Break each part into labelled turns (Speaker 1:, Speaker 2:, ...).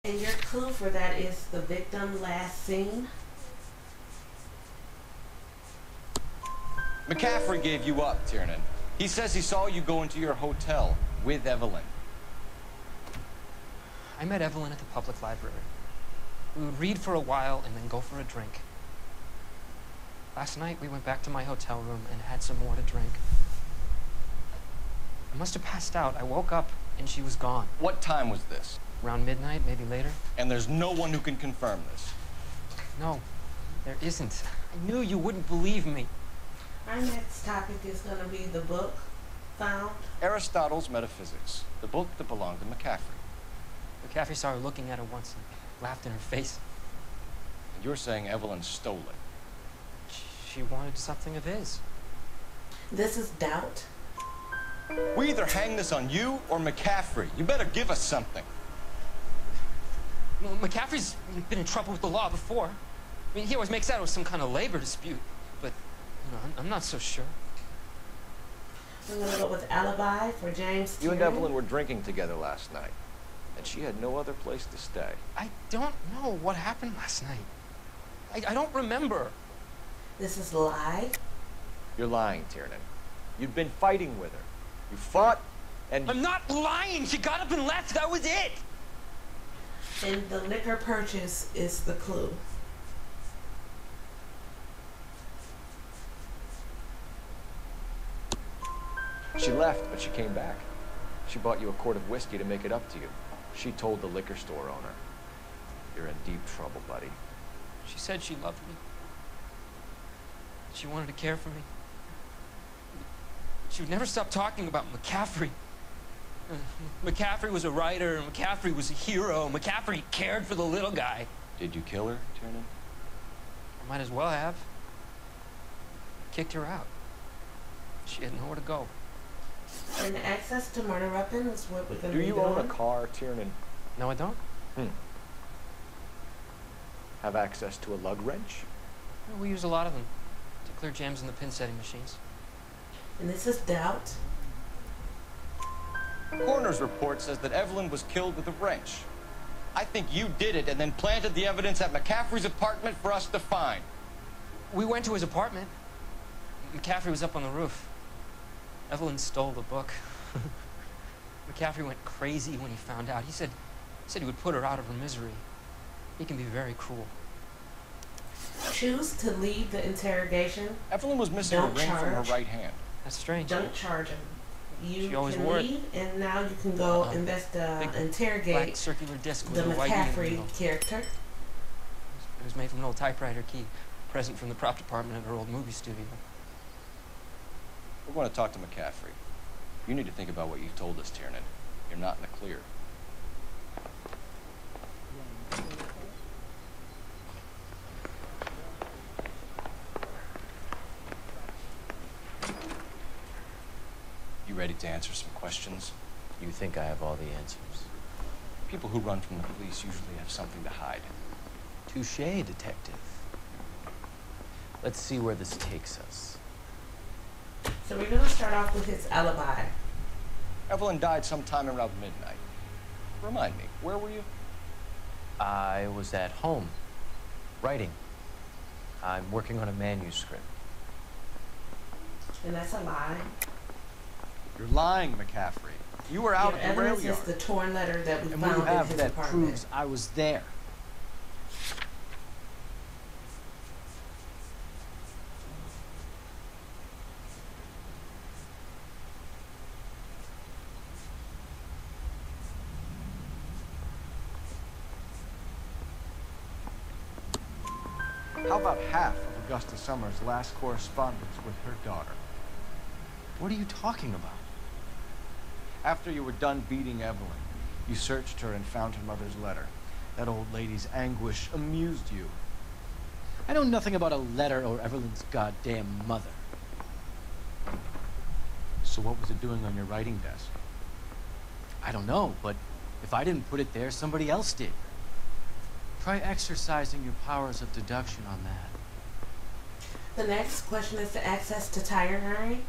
Speaker 1: And your clue for that is the victim last seen.
Speaker 2: McCaffrey gave you up, Tiernan. He says he saw you go into your hotel with Evelyn.
Speaker 3: I met Evelyn at the public library. We would read for a while and then go for a drink. Last night, we went back to my hotel room and had some more to drink. I must have passed out. I woke up and she was gone.
Speaker 2: What time was this?
Speaker 3: Around midnight, maybe later.
Speaker 2: And there's no one who can confirm this.
Speaker 3: No, there isn't. I knew you wouldn't believe me.
Speaker 1: Our next topic is going to be the book found.
Speaker 2: Aristotle's Metaphysics, the book that belonged to McCaffrey.
Speaker 3: McCaffrey saw her looking at it once and laughed in her face.
Speaker 2: And you're saying Evelyn stole it.
Speaker 3: She wanted something of his.
Speaker 1: This is doubt.
Speaker 2: We either hang this on you or McCaffrey. You better give us something.
Speaker 3: Well, McCaffrey's been in trouble with the law before. I mean, he always makes out it was some kind of labor dispute. But, you know, I'm not so sure.
Speaker 1: I'm going to go with alibi for James
Speaker 4: You and
Speaker 1: Tiernan.
Speaker 4: Evelyn were drinking together last night, and she had no other place to stay.
Speaker 3: I don't know what happened last night. I don't remember.
Speaker 1: This is lie.
Speaker 4: You're lying, Tiernan. You'd been fighting with her. You fought, and...
Speaker 3: I'm not lying! She got up and left! That was it!
Speaker 1: And the liquor purchase is the clue.
Speaker 4: She left, but she came back. She bought you a quart of whiskey to make it up to you. She told the liquor store owner. You're in deep trouble, buddy.
Speaker 3: She said she loved me. She wanted to care for me. She would never stop talking about McCaffrey. McCaffrey was a writer, McCaffrey was a hero, McCaffrey cared for the little guy.
Speaker 2: Did you kill her, Tiernan?
Speaker 3: I might as well have. Kicked her out. She had nowhere to go.
Speaker 1: And access to murder weapon is what we're going
Speaker 4: Do
Speaker 1: to
Speaker 4: you own a car, Tiernan?
Speaker 3: No, I don't.
Speaker 4: Have access to a lug wrench?
Speaker 3: No, we use a lot of them to clear jams in the pin setting machines.
Speaker 1: And this is doubt.
Speaker 2: Coroner's report says that Evelyn was killed with a wrench. I think you did it and then planted the evidence at McCaffrey's apartment for us to find.
Speaker 3: We went to his apartment. McCaffrey was up on the roof. Evelyn stole the book. McCaffrey went crazy when he found out. He said he would put her out of her misery. He can be very cruel.
Speaker 1: Choose to leave the interrogation.
Speaker 2: Evelyn was missing a
Speaker 1: Don't
Speaker 2: ring from her
Speaker 1: charge.
Speaker 2: right hand.
Speaker 3: That's strange.
Speaker 1: Don't charge him. You
Speaker 3: She always
Speaker 1: can
Speaker 3: wore it.
Speaker 1: leave, and now you can go
Speaker 3: Big
Speaker 1: interrogate
Speaker 3: black circular disc with
Speaker 1: the
Speaker 3: a white E in the
Speaker 1: McCaffrey
Speaker 3: middle.
Speaker 1: character.
Speaker 3: It was made from an old typewriter key, present from the prop department at our old movie studio.
Speaker 2: We're going to talk to McCaffrey. You need to think about what you've told us, Tiernan. You're not in the clear. You ready to answer some questions?
Speaker 4: You think I have all the answers?
Speaker 2: People who run from the police usually have something to hide.
Speaker 4: Touché, detective. Let's see where this takes us.
Speaker 1: So we're going to start off with his alibi.
Speaker 2: Evelyn died sometime around midnight. Remind me, where were you?
Speaker 4: I was at home, writing. I'm working on a manuscript.
Speaker 1: And that's a lie.
Speaker 2: You're lying, McCaffrey. You were out
Speaker 1: Your
Speaker 2: at the rail
Speaker 1: evidence is
Speaker 2: yard.
Speaker 1: the torn letter that we
Speaker 5: And what
Speaker 1: found
Speaker 5: you
Speaker 1: in
Speaker 5: have
Speaker 1: his
Speaker 5: that
Speaker 1: apartment.
Speaker 5: proves I was there.
Speaker 6: How about half of Augusta Summers' last correspondence with her daughter?
Speaker 5: What are you talking about?
Speaker 6: After you were done beating Evelyn, you searched her and found her mother's letter. That old lady's anguish amused you.
Speaker 5: I know nothing about a letter or Evelyn's goddamn mother.
Speaker 6: So what was it doing on your writing desk?
Speaker 5: I don't know, but if I didn't put it there, somebody else did. Try exercising your powers of deduction on that.
Speaker 1: The next question is the access to tire iron.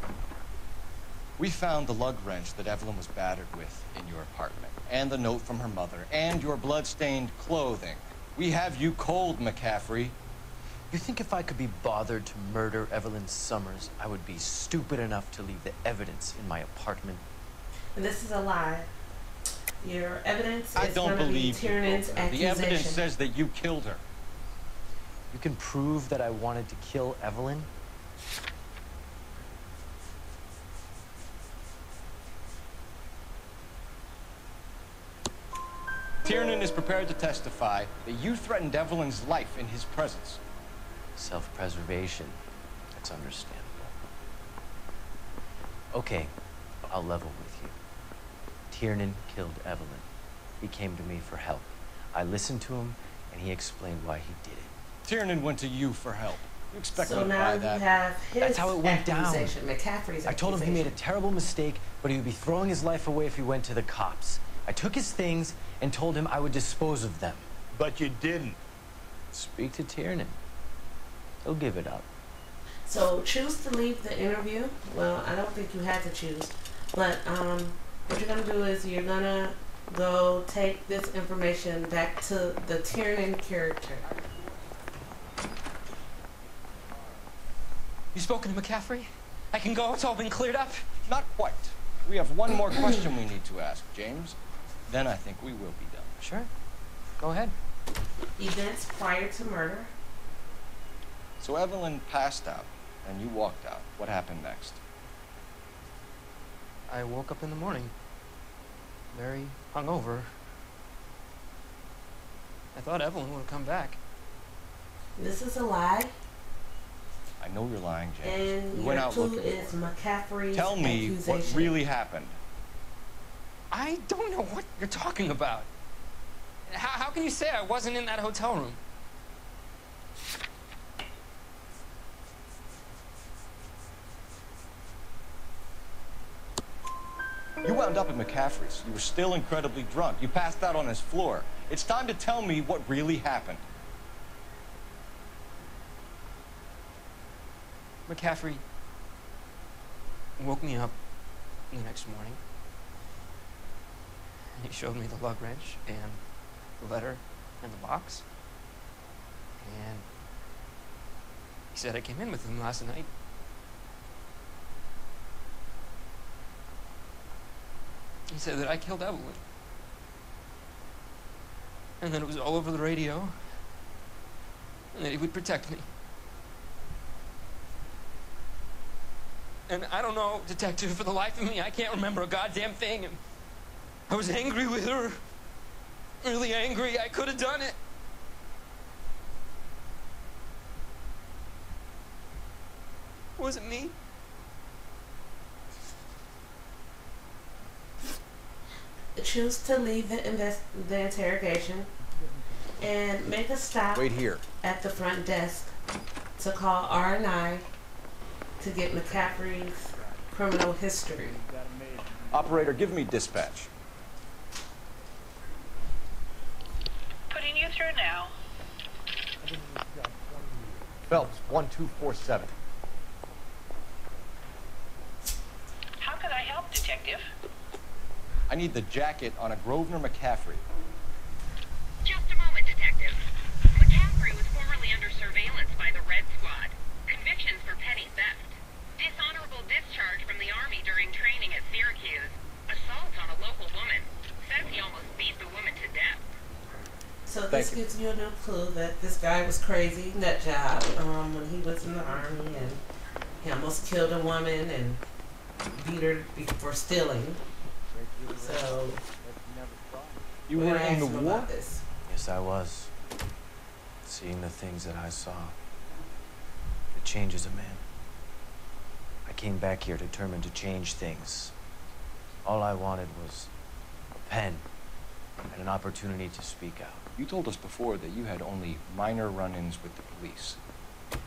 Speaker 2: We found the lug wrench that Evelyn was battered with in your apartment, and the note from her mother, and your blood-stained clothing. We have you cold, McCaffrey.
Speaker 5: You think if I could be bothered to murder Evelyn Summers, I would be stupid enough to leave the evidence in my apartment?
Speaker 1: And this is a lie. Your evidence
Speaker 2: I
Speaker 1: is
Speaker 2: don't
Speaker 1: going to be
Speaker 2: believe you.
Speaker 1: Tiernan's
Speaker 2: The
Speaker 1: accusation.
Speaker 2: evidence says that you killed her.
Speaker 5: You can prove that I wanted to kill Evelyn?
Speaker 2: Tiernan is prepared to testify that you threatened Evelyn's life in his presence.
Speaker 5: Self-preservation. That's understandable. Okay, I'll level with you. Tiernan killed Evelyn. He came to me for help. I listened to him, and he explained why he did it.
Speaker 2: Tiernan went to you for help. You expect me
Speaker 1: So
Speaker 2: to
Speaker 1: now
Speaker 2: buy
Speaker 1: you
Speaker 2: that?
Speaker 1: have his
Speaker 5: That's how it went down.
Speaker 1: accusation, McCaffrey's
Speaker 5: I told him he made a
Speaker 1: accusation.
Speaker 5: terrible mistake, but he would be throwing his life away if he went to the cops. I took his things and told him I would dispose of them.
Speaker 7: But you didn't.
Speaker 5: Speak to Tiernan. He'll give it up.
Speaker 1: So choose to leave the interview. Well, I don't think you had to choose. But what you're going to do is you're going to go take this information back to the Tiernan character.
Speaker 3: You spoken to McCaffrey? I can go? It's all been cleared up?
Speaker 2: Not quite. We have one more question we need to ask, James. Then I think we will be done.
Speaker 5: Sure. Go ahead.
Speaker 1: Events prior to murder.
Speaker 2: So Evelyn passed out, and you walked out. What happened next?
Speaker 3: I woke up in the morning, very hungover. I thought Evelyn would have come back.
Speaker 1: This is a lie.
Speaker 2: I know you're lying, James.
Speaker 1: And
Speaker 2: You went
Speaker 1: your
Speaker 2: out
Speaker 1: clue
Speaker 2: looking
Speaker 1: is
Speaker 2: for her.
Speaker 1: McCaffrey's
Speaker 2: Tell me
Speaker 1: accusation.
Speaker 2: what really happened.
Speaker 3: I don't know what you're talking about. How can you say I wasn't in that hotel room?
Speaker 2: You wound up at McCaffrey's. You were still incredibly drunk. You passed out on his floor. It's time to tell me what really happened.
Speaker 3: McCaffrey woke me up the next morning. And he showed me the lug wrench and the letter and the box. And he said I came in with him last night. He said that I killed Evelyn. And that it was all over the radio. And that he would protect me. And I don't know, detective, for the life of me, I can't remember a goddamn thing. And I was angry with her. Really angry. I could have done it. Was it me?
Speaker 1: Choose to leave the interrogation and make a stop
Speaker 2: Wait here.
Speaker 1: at the front desk to call R&I to get McCaffrey's criminal history.
Speaker 2: Operator, give me dispatch.
Speaker 8: Putting you through now.
Speaker 4: Phelps, 1247.
Speaker 8: How can I help, detective?
Speaker 2: I need the jacket on a Grosvenor McCaffrey.
Speaker 8: Just a moment, detective. McCaffrey was formerly under surveillance by the Red Squad. Convictions for petty theft. Dishonorable discharge from the Army during training at Syracuse. Assault on a local woman. Says he almost beat the woman to death.
Speaker 1: So this gives you a new clue that this guy was crazy, nut job, when he was in the Army, and he almost killed a woman and beat her for stealing. So
Speaker 2: You
Speaker 1: we're
Speaker 2: were
Speaker 1: gonna
Speaker 2: in
Speaker 1: ask
Speaker 2: the
Speaker 1: him
Speaker 2: war?
Speaker 1: about this.
Speaker 5: Yes, I was. Seeing the things that I saw. It changes a man. I came back here determined to change things. All I wanted was a pen and an opportunity to speak out.
Speaker 2: You told us before that you had only minor run-ins with the police.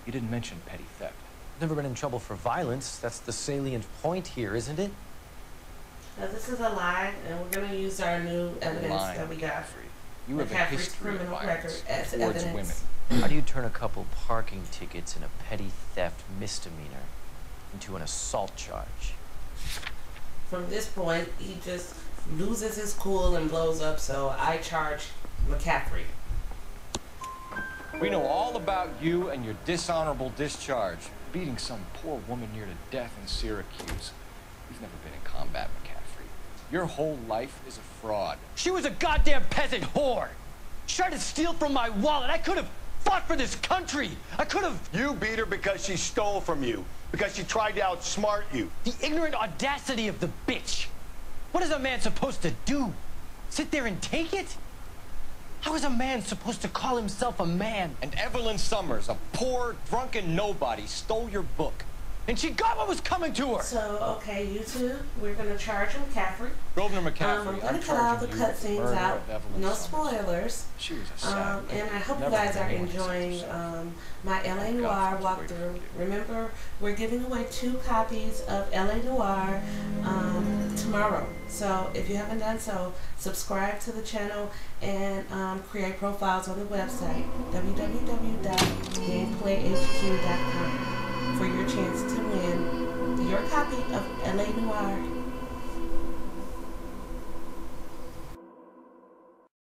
Speaker 2: You didn't mention petty theft.
Speaker 5: Never been in trouble for violence. That's the salient point here, isn't it?
Speaker 1: Now this is a lie, and we're going to use our new evidence
Speaker 2: Lying,
Speaker 1: that we got.
Speaker 2: McCaffrey. You have a
Speaker 1: McCaffrey's
Speaker 2: history of
Speaker 1: criminal
Speaker 2: violence
Speaker 1: record as
Speaker 2: towards
Speaker 1: evidence.
Speaker 2: women.
Speaker 5: How do you turn a couple parking tickets and a petty theft misdemeanor into an assault charge?
Speaker 1: from this point, he just loses his cool and blows up, so I charge McCaffrey.
Speaker 2: We know all about you and your dishonorable discharge. Beating some poor woman near to death in Syracuse. You've never been in combat, McCaffrey. Your whole life is a fraud.
Speaker 7: She was a goddamn peasant whore. She tried to steal from my wallet. I could have fought for this country. I could have...
Speaker 9: You beat her because she stole from you. Because she tried to outsmart you.
Speaker 7: The ignorant audacity of the bitch. What is a man supposed to do? Sit there and take it? How is a man supposed to call himself a man?
Speaker 2: And Evelyn Summers, a poor, drunken nobody, stole your book.
Speaker 7: And she got what was coming to her.
Speaker 1: So, okay, you two, we're going to charge McCaffrey.
Speaker 2: Governor McCaffrey,
Speaker 1: I'm going to cut all the cutscenes out. No spoilers.
Speaker 2: She was a sad
Speaker 1: and I hope you
Speaker 2: Never
Speaker 1: guys are
Speaker 2: had anyone
Speaker 1: enjoying
Speaker 2: such a
Speaker 1: my LA Noire walkthrough. Remember, we're giving away 2 copies of LA Noire tomorrow. So if you haven't done so, subscribe to the channel and create profiles on the website, www.gameplayhq.com, for your chance to win your copy of LA Noire